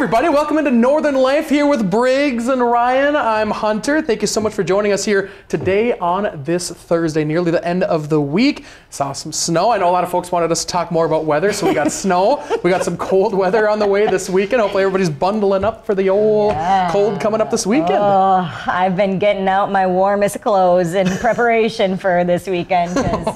everybody, welcome into Northern Life here with Briggs and Ryan. I'm Hunter. Thank you so much for joining us here today on this Thursday, nearly the end of the week. Saw some snow. I know a lot of folks wanted us to talk more about weather, so we got snow. We got some cold weather on the way this weekend. Hopefully everybody's bundling up for the old cold coming up this weekend. Oh, I've been getting out my warmest clothes in preparation for this weekend. Because,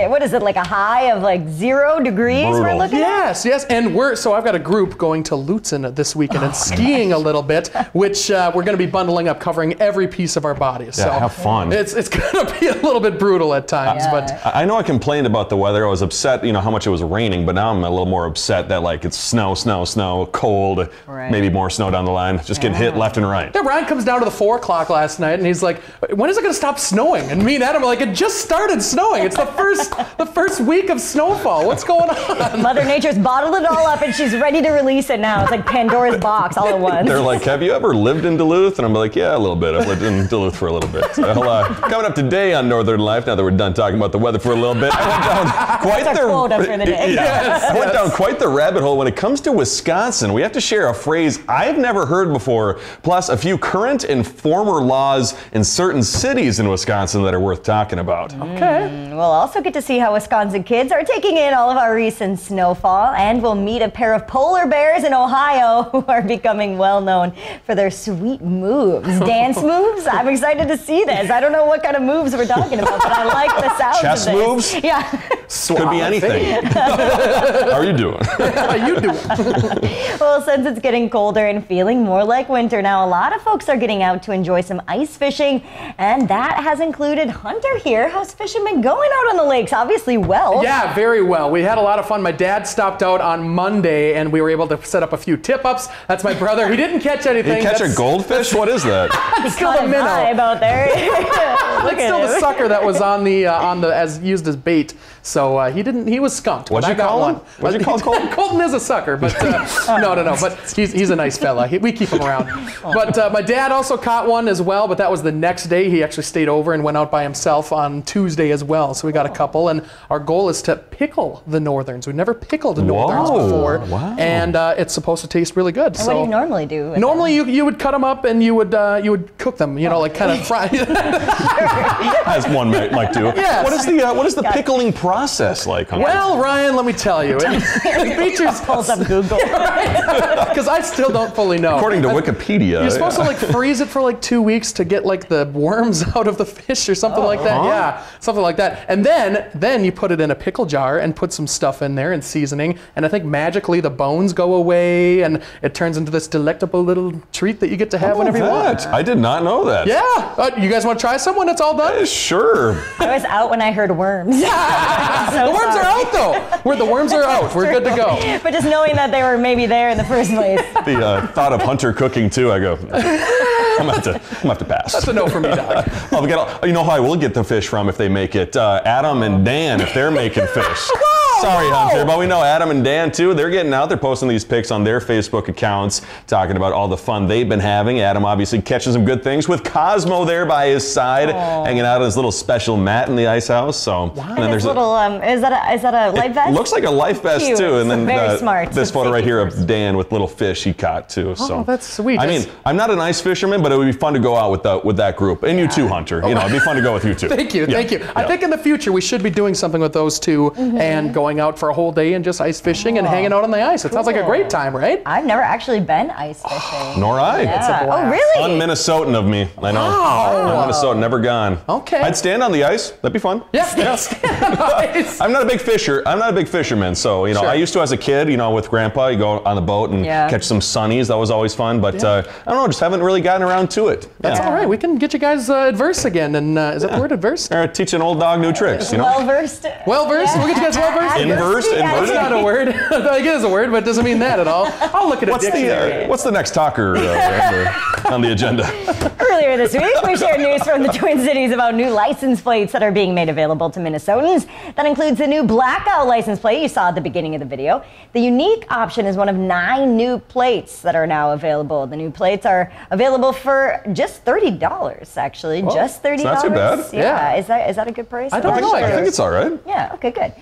what is it, like a high of like 0 degrees Brutal. we're looking at? Yes, and so I've got a group going to Lutzen this weekend and skiing a little bit, which we're going to be bundling up, covering every piece of our bodies. Yeah, so have fun. It's going to be a little bit brutal at times, but I know I complained about the weather. I was upset, how much it was raining, but now I'm a little more upset that like it's snow, cold, maybe more snow down the line, just getting hit left and right. Yeah, Ryan comes down to the 4 o'clock last night and he's like, when is it going to stop snowing? And me and Adam are like, it just started snowing. It's the first week of snowfall. What's going on? Mother Nature's bottled it all up and she's ready to release it now. It's like Pandora's box all at once. They're like, have you ever lived in Duluth? And I'm like, yeah, a little bit. I've lived in Duluth for a little bit. So, coming up today on Northern Life, now that we're done talking about the weather for a little bit, I went down quite the rabbit hole when it comes to Wisconsin. We have to share a phrase I've never heard before, plus a few current and former laws in certain cities in Wisconsin that are worth talking about. Okay. We'll also get to see how Wisconsin kids are taking in all of our recent snowfall, and we'll meet a pair of polar bears in Ohio who are becoming well known for their sweet moves. Dance moves? I'm excited to see this. I don't know what kind of moves we're talking about, but I like the sound Chess of this. moves? Yeah. Could be anything. How are you doing? How you doing? Well, since it's getting colder and feeling more like winter now, a lot of folks are getting out to enjoy some ice fishing, and that has included Hunter here. How's fishing been going out on the lakes? Obviously well. Yeah, very well. We had a lot of fun. My dad stopped out on Monday, and we were able to set up a few tip-ups. That's my brother. He didn't catch anything. Did you catch a goldfish? What is that? It's still the minnow. Out there. It's still the sucker that was on the as used as bait. So he was skunked. What'd you call him? What'd you call Colton? Colton is a sucker, but no. But he's a nice fella. We keep him around. But my dad also caught one as well, but that was the next day. He actually stayed over and went out by himself on Tuesday as well. So we got a couple, and our goal is to pickle the northerns. We've never pickled northerns before, and it's supposed to taste really good. And what do you normally do? Normally you would cut them up and you would cook them. Like kind of fry. As one might do. Yes. What is the pickling process like? Well, Ryan, let me tell you. It features pulls up Google. Because I still don't fully know. According to Wikipedia. You're supposed to freeze it for 2 weeks to get the worms out of the fish or something like that. Yeah, something like that. And then you put it in a pickle jar and put some stuff in there and seasoning. And I think magically the bones go away and it turns into this delectable little treat that you get to have whenever you want. I did not know that. Yeah. You guys want to try some when it's all done? Sure. I was out when I heard worms. The worms are out though. The worms are out. We're good to go. But just knowing that they were maybe there in the first place. The thought of Hunter cooking too, I go, I'm gonna have to pass. That's a no for me, Doc. You know who I will get the fish from if they make it? Adam and Dan, if they're making fish. Sorry, Hunter, but we know Adam and Dan too. They're getting out. They're posting these pics on their Facebook accounts, talking about all the fun they've been having. Adam obviously catching some good things with Cosmo there by his side, hanging out on his little special mat in the ice house. So, and then there's little is that a life vest? Looks like a life vest Cute. too. And then very smart. This photo right here of Dan with little fish he caught too. So that's sweet. I mean, I'm not an ice fisherman, but it would be fun to go out with that group, and you too, Hunter. It'd be fun to go with you too. Thank you. I think in the future we should be doing something with those two and going out for a whole day and just ice fishing and hanging out on the ice. It sounds like a great time, right? I've never actually been ice fishing. Nor I. Yeah. It's a blast. Oh, really? Un-Minnesotan of me. I know. Wow. Minnesotan, never gone. Okay. I'd stand on the ice. That'd be fun. Yes. I'm not a big fisherman, so Sure. I used to as a kid, with Grandpa, you go on the boat and catch some sunnies. That was always fun, but I don't know, just haven't really gotten around to it. That's all right. We can get you guys adverse again, and is that the word, adverse? Or teach an old dog new tricks, Well-versed. Well-versed? We'll get you guys well-versed? Inverse? That's not a word. I guess it's a word, but it doesn't mean that at all. I'll look at a dictionary. What's the next talker on the agenda? Earlier this week, we shared news from the Twin Cities about new license plates that are being made available to Minnesotans. That includes the new blackout license plate you saw at the beginning of the video. The unique option is one of 9 new plates that are now available. The new plates are available for just $30, actually. Well, just $30. it's not too bad. Yeah. Is that a good price? I don't know. I think it's all right. Yeah, okay, good.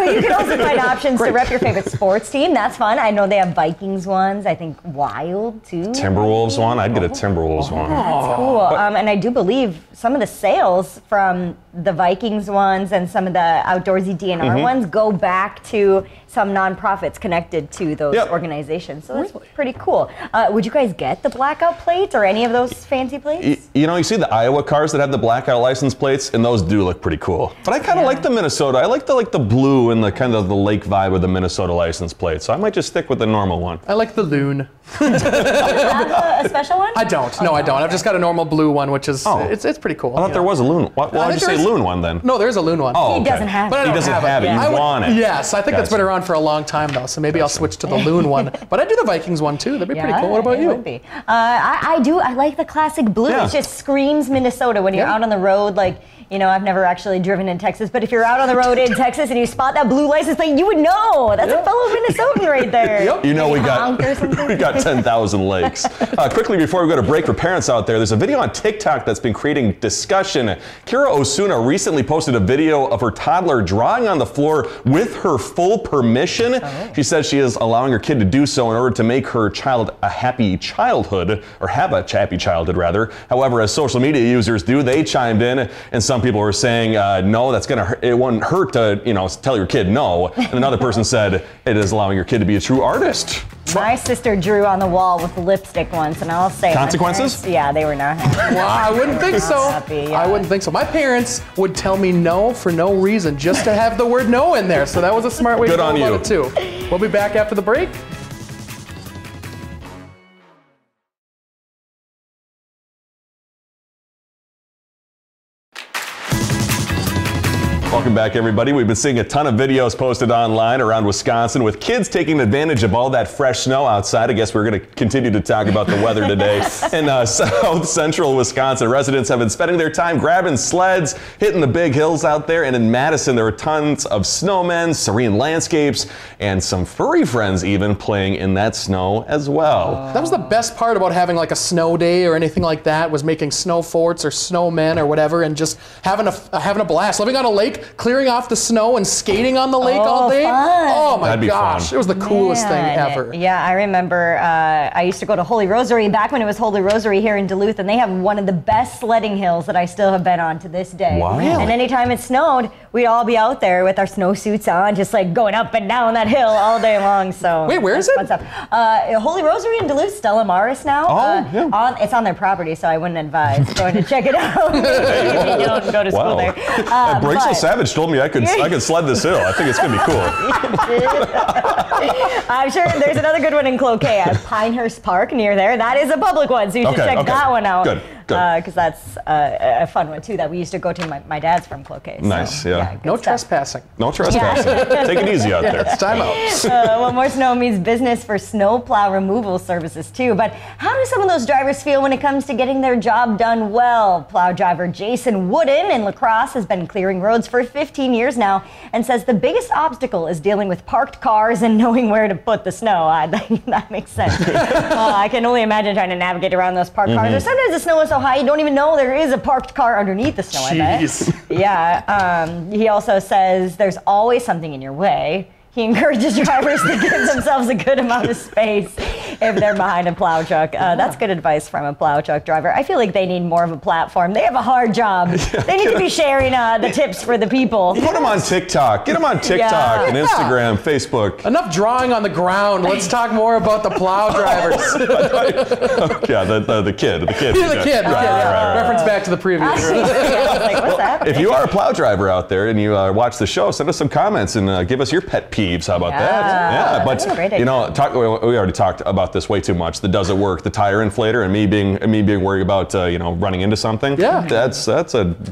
you can also find options to rep your favorite sports team. That's fun. I know they have Vikings ones. I think Wild, too. Timberwolves one? I'd get a Timberwolves one. That's cool. And I do believe some of the sales from the Vikings ones and some of the outdoorsy DNR ones go back to some nonprofits connected to those organizations. So that's pretty cool. Would you guys get the blackout plate or any of those fancy plates? You know, you see the Iowa cars that have the blackout license plates, and those do look pretty cool. But I kind of like the Minnesota. I like the blue and the kind of the lake vibe of the Minnesota license plate. So I might just stick with the normal one. I like the loon. Do you have a special one? I don't. No, I don't. I've just got a normal blue one, which is it's pretty cool. I thought there was a loon. Why did you say loon one then? No, there's a loon one. Oh, He doesn't have it. But I don't He doesn't have it. I You want it. Yes, I think that's been around for a long time though. So maybe I'll switch to the loon one. But I do the Vikings one too. That'd be pretty cool. What about it you? Would be. I do. I like the classic blue. Yeah. It just screams Minnesota when you're out on the road. Like, you know, I've never actually driven in Texas, but if you're out on the road in Texas and you spot that blue license plate, you would know. That's a fellow Minnesotan right there. You know, we got we 10,000 lakes. Quickly, before we go to break, for parents out there, there's a video on TikTok that's been creating discussion. Kira Osuna recently posted a video of her toddler drawing on the floor with her full permission. She says she is allowing her kid to do so in order to make her child a happy childhood, or have a happy childhood rather. However, as social media users do, they chimed in, and some people were saying, no, that's gonna hurt. It wouldn't hurt to, you know, tell your kid no. And another person said, it is allowing your kid to be a true artist. My sister drew on the wall with lipstick once, and I'll say consequences? Parents, yeah, they were not happy. Wow, I wouldn't think so. Happy, yeah. I wouldn't think so. My parents would tell me no for no reason, just to have the word no in there. So that was a smart way to go about it too. We'll be back after the break. Welcome back, everybody. We've been seeing a ton of videos posted online around Wisconsin with kids taking advantage of all that fresh snow outside. I guess we're going to continue to talk about the weather today. In south central Wisconsin, residents have been spending their time grabbing sleds, hitting the big hills out there. And in Madison, there were tons of snowmen, serene landscapes, and some furry friends even playing in that snow as well. That was the best part about having like a snow day or anything like that, was making snow forts or snowmen or whatever, and just having a blast, living on a lake, clearing off the snow and skating on the lake all day. Fun. Oh my That'd be gosh, fun. it was the coolest thing ever. Yeah, I remember I used to go to Holy Rosary back when it was Holy Rosary here in Duluth, and they have one of the best sledding hills that I still have been on to this day. Wow. And anytime it snowed, we'd all be out there with our snowsuits on, just like going up and down that hill all day long. So wait, where is it? Holy Rosary in Duluth, Stella Maris now. It's on their property, so I wouldn't advise going to check it out. If you don't go to school there. Breaks So Savage told me I could sled this hill. I think it's gonna be cool. I'm sure there's another good one in Cloquet at Pinehurst Park near there. That is a public one, so you should check that one out. Good. Because that's a fun one too that we used to go to. My dad's from Cloquet. So, nice, yeah. No trespassing. No trespassing. Take it easy out there. It's time out. Well, more snow means business for snowplow removal services too. But how do some of those drivers feel when it comes to getting their job done well? Plow driver Jason Wooden in La Crosse has been clearing roads for 15 years now and says the biggest obstacle is dealing with parked cars and knowing where to put the snow. That makes sense. I can only imagine trying to navigate around those parked cars. Or sometimes the snow is so high you don't even know there is a parked car underneath the snow. Jeez. I bet. Yeah. He also says there's always something in your way. He encourages drivers to give themselves a good amount of space if they're behind a plow truck. That's good advice from a plow truck driver. I feel like they need more of a platform. They have a hard job. They need to be sharing the tips for the people. Put them on TikTok. Get them on TikTok and Instagram, Facebook. Enough drawing on the ground. Let's talk more about the plow drivers. Yeah, the kid. The kid. Right. Reference back to the previous. What's that? If you are a plow driver out there and you watch the show, send us some comments and give us your pet peeves. How about that? Yeah, but you know, we already talked about this way too much. The does it work? The tire inflator and me being worried about running into something. Yeah, that's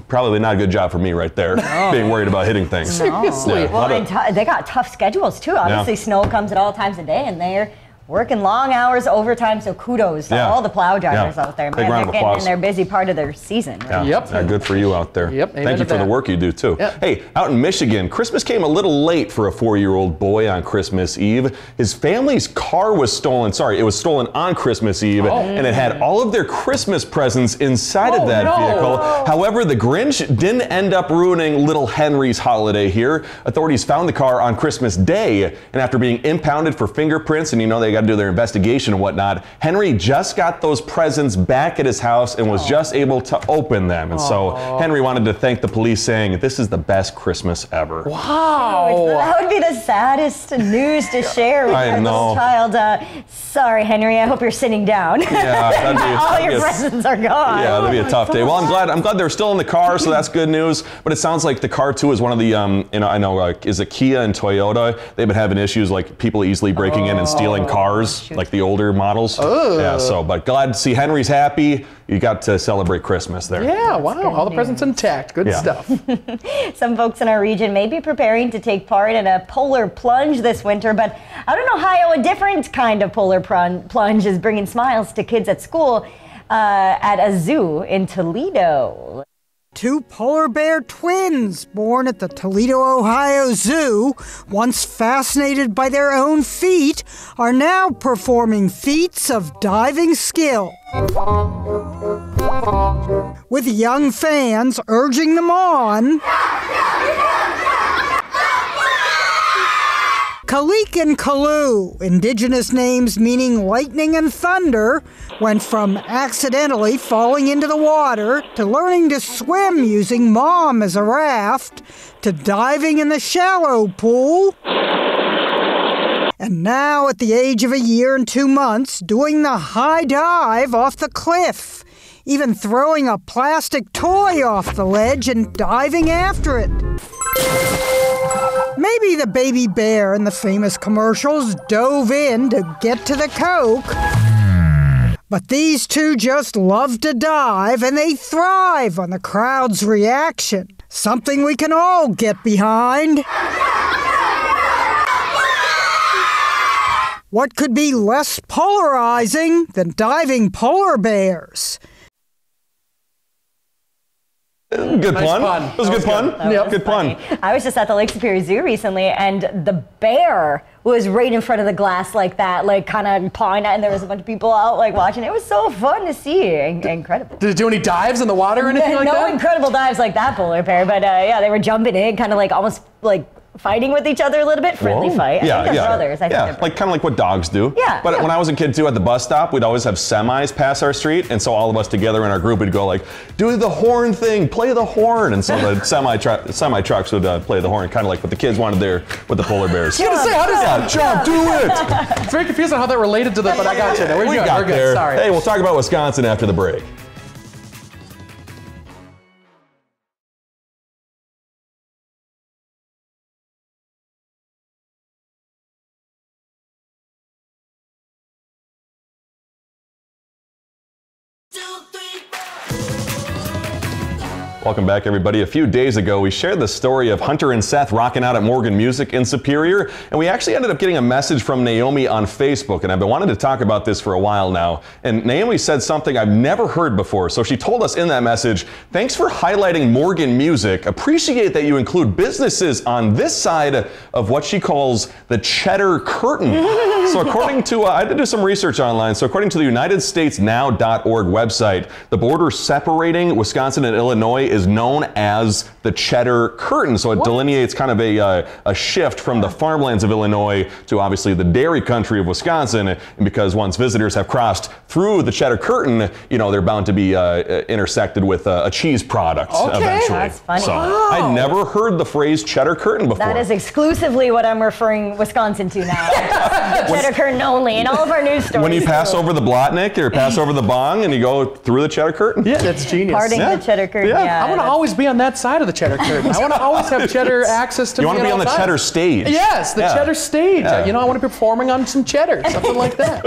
probably not a good job for me right there. No. Being worried about hitting things. Seriously. Well, they got tough schedules too. Obviously, snow comes at all times of day, and they're working long hours, overtime, so kudos to all the plow drivers out there. Big Man, round they're of getting applause. in their busy part of their season. Right? Yep. Yeah, good for you out there. Yep. Thank you for the work you do, too. Yep. Hey, out in Michigan, Christmas came a little late for a 4-year-old boy on Christmas Eve. His family's car was stolen. Sorry, it was stolen on Christmas Eve, and it had all of their Christmas presents inside of that vehicle. However, the Grinch didn't end up ruining little Henry's holiday here. Authorities found the car on Christmas Day, and after being impounded for fingerprints, and they got to do their investigation and whatnot, Henry just got those presents back at his house and was just able to open them. And so Henry wanted to thank the police, saying, "This is the best Christmas ever." Wow. That would be the saddest news to share with your little child. Sorry, Henry, I hope you're sitting down. Yeah, all your presents are gone. Yeah, that'd be a tough day. Well, I'm glad they're still in the car, so that's good news. But it sounds like the car too is one of the I know is it Kia and Toyota? They've been having issues like people easily breaking in and stealing cars, like the older models. Yeah, but glad to see Henry's happy. You got to celebrate Christmas there. Yeah, wow. All the presents intact. Good stuff. Some folks in our region may be preparing to take part in a polar plunge this winter, but out in Ohio, a different kind of polar plunge is bringing smiles to kids at school at a zoo in Toledo. 2 polar bear twins born at the Toledo, Ohio Zoo, once fascinated by their own feet, are now performing feats of diving skill, with young fans urging them on. Kalik and Kalu, indigenous names meaning lightning and thunder, went from accidentally falling into the water to learning to swim using Mom as a raft to diving in the shallow pool. And now, at the age of 1 year and 2 months, doing the high dive off the cliff, even throwing a plastic toy off the ledge and diving after it. Maybe the baby bear in the famous commercials dove in to get to the Coke. But these two just love to dive, and they thrive on the crowd's reaction. Something we can all get behind. What could be less polarizing than diving polar bears? Good pun. It was a good pun. Good pun. I was just at the Lake Superior Zoo recently, and the bear was right in front of the glass like that, like kind of pawing at, and there was a bunch of people out like watching. It was so fun to see. Incredible. Did it do any dives in the water or anything like that? No incredible dives like that polar bear, but yeah, they were jumping in, kind of like almost like fighting with each other a little bit, friendly fight. I think they're brothers. I think they're like kind of like what dogs do. Yeah. But when I was a kid too, at the bus stop, we'd always have semis pass our street, and so all of us together in our group would go like, "Do the horn thing, play the horn," and so the semi trucks would play the horn, kind of like what the kids wanted there with the polar bears. I was gonna say, how does that jump? Do it. It's very confusing how that related to that, but I got you. We're good. We're good. Sorry. Hey, we'll talk about Wisconsin after the break. Welcome back, everybody. A few days ago, we shared the story of Hunter and Seth rocking out at Morgan Music in Superior, and we actually ended up getting a message from Naomi on Facebook, and I've been wanting to talk about this for a while now. And Naomi said something I've never heard before, so she told us in that message, "Thanks for highlighting Morgan Music. Appreciate that you include businesses on this side of what she calls the cheddar curtain." So according to, I had to do some research online, so according to the UnitedStatesNow.org website, the border separating Wisconsin and Illinois is known as the cheddar curtain. So it delineates kind of a shift from the farmlands of Illinois to obviously the dairy country of Wisconsin. And because once visitors have crossed through the cheddar curtain, they're bound to be intersected with a cheese product eventually. That's funny. So I'd never heard the phrase cheddar curtain before. That is exclusively what I'm referring Wisconsin to now. The cheddar curtain only in all of our news stories. When you pass over the Blotnik or pass over the bong and you go through the cheddar curtain. Yeah, that's genius. Parting the cheddar curtain. I want to always be on that side of the cheddar curtain. I want to always have cheddar access to. You want to be on the cheddar stage. Yes, the cheddar stage. I want to be performing on some cheddar, something like that.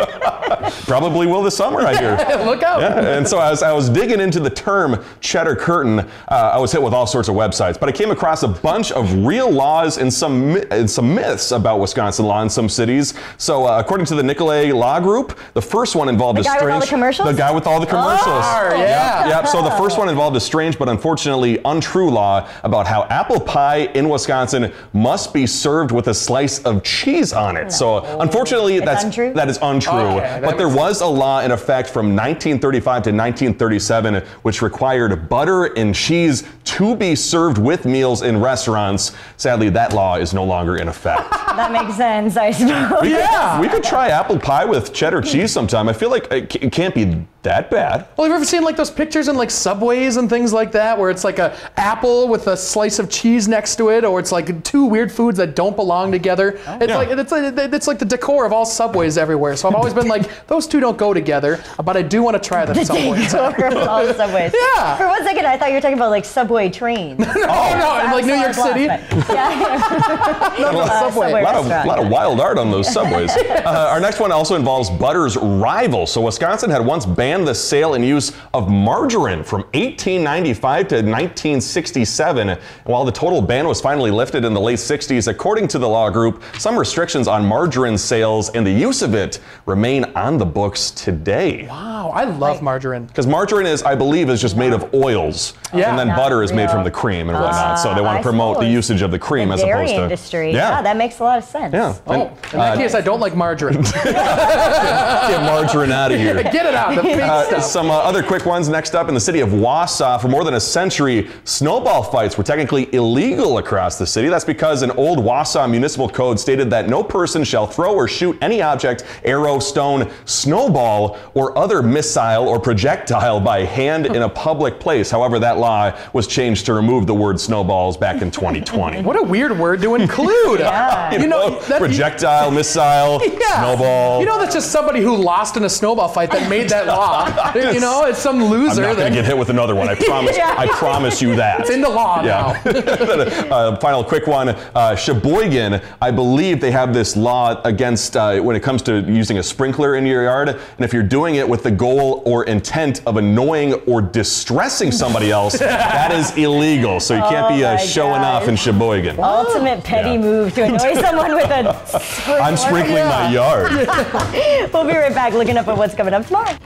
Probably will this summer, I hear. Look out. Yeah. And so as I was digging into the term cheddar curtain, I was hit with all sorts of websites, but I came across a bunch of real laws and some myths about Wisconsin law in some cities. So So according to the Nicolay Law Group, the first one involved a strange... The guy with all the commercials? The guy with all the commercials. Oh, yeah. Yep. So the first one involved a strange but unfortunately untrue law about how apple pie in Wisconsin must be served with a slice of cheese on it. So unfortunately, that is untrue. Okay, but there was a law in effect from 1935 to 1937 which required butter and cheese to be served with meals in restaurants. Sadly, that law is no longer in effect. That makes sense, I suppose. We could try apple pie with cheddar cheese sometime. I feel like it can't be that bad. Well, have you ever seen like those pictures in like Subways and things like that, where it's like a apple with a slice of cheese next to it, or it's like two weird foods that don't belong together? It's like the decor of all Subways everywhere. So I've always been like, those two don't go together, but I do want to try them somewhere. Decor of all Subways. Yeah. For 1 second, I thought you were talking about like Subway trains. No, in like New York City. Subway. A lot of wild art on those Subways. Our next one also involves butter's rival. So Wisconsin had once banned the sale and use of margarine from 1895 to 1967. While the total ban was finally lifted in the late 60s, according to the law group, some restrictions on margarine sales and the use of it remain on the books today. Wow, I love margarine. Because margarine is, I believe, is just made of oils. Yeah. And then butter is made from the cream and whatnot. So they want to promote the usage of the cream as opposed to... industry. Yeah, that makes a lot of sense. Yeah. Oh, in that case, I don't like margarine. Get margarine out of here. Get it out, the fake stuff. Some other quick ones next up. In the city of Wausau, for more than a century, snowball fights were technically illegal across the city. That's because an old Wausau municipal code stated that no person shall throw or shoot any object, arrow, stone, snowball, or other missile or projectile by hand in a public place. However, that law was changed to remove the word snowballs back in 2020. What a weird word to include. You know, projectile, missile, snowball. You know, that's just somebody who lost in a snowball fight that made that law. You know, it's some loser. I'm not going to get hit with another one. I promise. I promise you that. It's in the law now. Final quick one. Sheboygan, I believe they have this law against when it comes to using a sprinkler in your yard. And if you're doing it with the goal or intent of annoying or distressing somebody else, that is illegal. So you can't be showing off in Sheboygan. Ultimate petty move to annoy someone with a sprinkler. I'm sprinkling my yard. We'll be right back looking up at what's coming up tomorrow.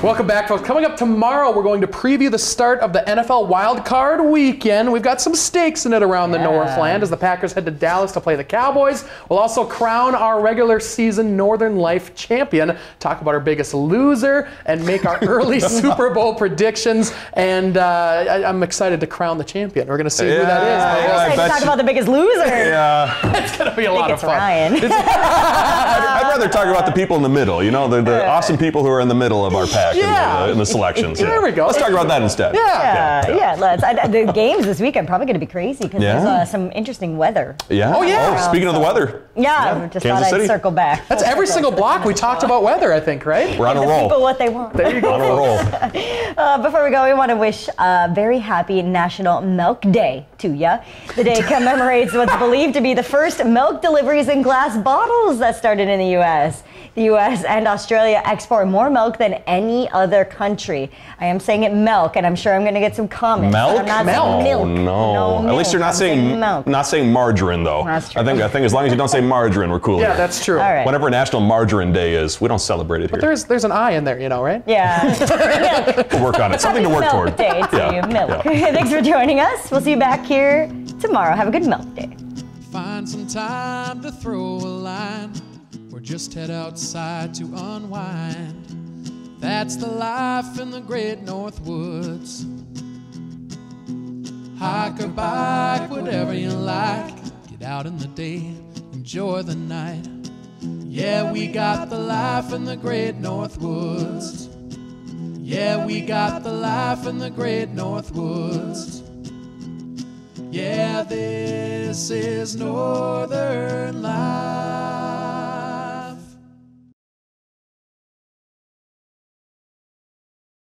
Welcome back, folks. Coming up tomorrow, we're going to preview the start of the NFL Wild Card Weekend. We've got some stakes in it around the Northland as the Packers head to Dallas to play the Cowboys. We'll also crown our regular season Northern Life champion, talk about our biggest loser, and make our early Super Bowl predictions. And I'm excited to crown the champion. We're going to see who that is. I bet talk about the biggest loser. Yeah. It's going to be a lot of fun. Ryan. I'd rather talk about the people in the middle, you know, the awesome people who are in the middle of our pack in the selections. There we go. Let's talk about that instead. Let's. The games this weekend probably going to be crazy because there's some interesting weather. Yeah. Oh, yeah. Oh, speaking of the weather. Just Kansas thought I'd City. circle back. That's every single block we talked about weather, I think, right? We're on a Give roll. people what they want. There you go. On a roll. Before we go, we want to wish a very happy National Milk Day to you. The day commemorates what's believed to be the first milk deliveries in glass bottles that started in the U.S. The U.S. and Australia export more milk than any other country. I am saying it milk, and I'm sure I'm going to get some comments. Milk? I'm not Milk. saying milk. Oh, no. At milk. least you're not I'm saying saying margarine, though. That's true. I think as long as you don't say margarine, we're cool. Yeah, here. that's true. All right. Whenever National Margarine Day is, we don't celebrate it here. There's an I in there, you know, right? Yeah. We'll work on it. Something to work Milk toward. Day to you. Milk. Yeah. Thanks for joining us. We'll see you back here tomorrow. Have a good milk day. Find some time to throw a line or just head outside to unwind. That's the life in the great North Woods. Hike or bike, whatever you like. Get out in the day, enjoy the night. Yeah, we got the life in the great North Woods. Yeah, we got the life in the great North Woods. Yeah, this is Northern